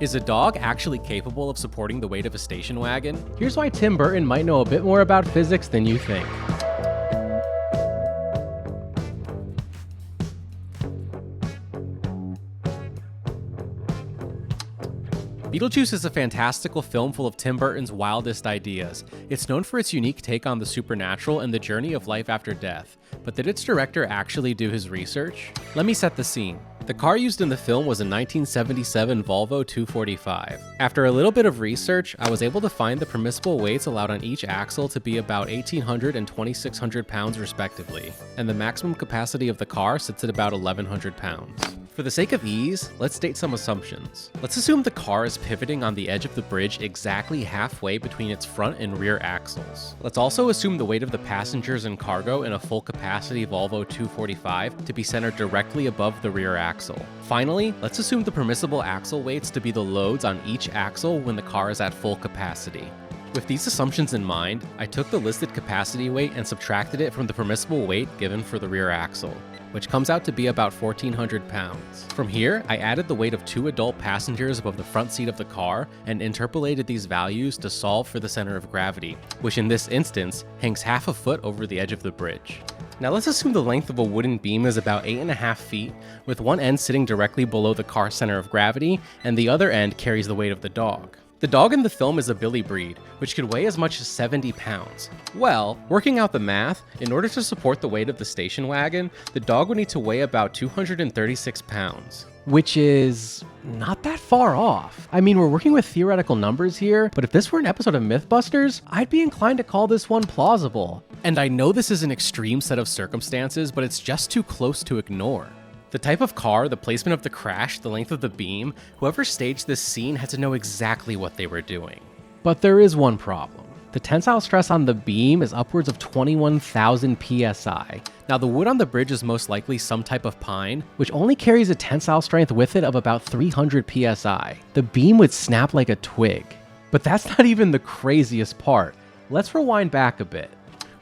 Is a dog actually capable of supporting the weight of a station wagon? Here's why Tim Burton might know a bit more about physics than you think. Beetlejuice is a fantastical film full of Tim Burton's wildest ideas. It's known for its unique take on the supernatural and the journey of life after death. But did its director actually do his research? Let me set the scene. The car used in the film was a 1977 Volvo 245. After a little bit of research, I was able to find the permissible weights allowed on each axle to be about 1,800 and 2,600 pounds respectively, and the maximum capacity of the car sits at about 1,100 pounds. For the sake of ease, let's state some assumptions. Let's assume the car is pivoting on the edge of the bridge exactly halfway between its front and rear axles. Let's also assume the weight of the passengers and cargo in a full capacity Volvo 245 to be centered directly above the rear axle. Finally, let's assume the permissible axle weights to be the loads on each axle when the car is at full capacity. With these assumptions in mind, I took the listed capacity weight and subtracted it from the permissible weight given for the rear axle, which comes out to be about 1,400 pounds. From here, I added the weight of 2 adult passengers above the front seat of the car and interpolated these values to solve for the center of gravity, which in this instance hangs half a foot over the edge of the bridge. Now let's assume the length of a wooden beam is about 8.5 feet, with one end sitting directly below the car's center of gravity, and the other end carries the weight of the dog. The dog in the film is a Billy breed, which could weigh as much as 70 pounds. Well, working out the math, in order to support the weight of the station wagon, the dog would need to weigh about 236 pounds. Which is not that far off. I mean, we're working with theoretical numbers here, but if this were an episode of Mythbusters, I'd be inclined to call this one plausible. And I know this is an extreme set of circumstances, but it's just too close to ignore. The type of car, the placement of the crash, the length of the beam, whoever staged this scene had to know exactly what they were doing. But there is one problem. The tensile stress on the beam is upwards of 21,000 psi. Now the wood on the bridge is most likely some type of pine, which only carries a tensile strength with it of about 300 psi. The beam would snap like a twig. But that's not even the craziest part. Let's rewind back a bit.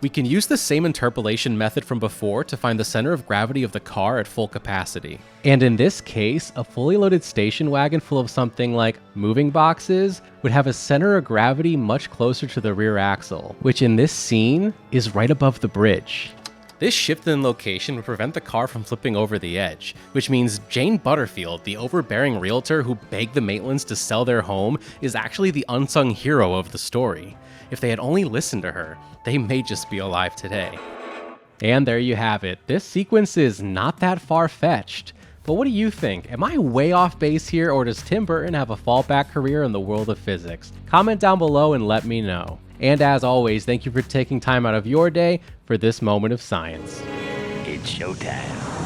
We can use the same interpolation method from before to find the center of gravity of the car at full capacity. And in this case, a fully loaded station wagon full of something like moving boxes would have a center of gravity much closer to the rear axle, which in this scene is right above the bridge. This shift in location would prevent the car from flipping over the edge, which means Jane Butterfield, the overbearing realtor who begged the Maitlands to sell their home, is actually the unsung hero of the story. If they had only listened to her, they may just be alive today. And there you have it. This sequence is not that far-fetched. But what do you think? Am I way off base here, or does Tim Burton have a fallback career in the world of physics? Comment down below and let me know. And as always, thank you for taking time out of your day for this moment of science. It's showtime.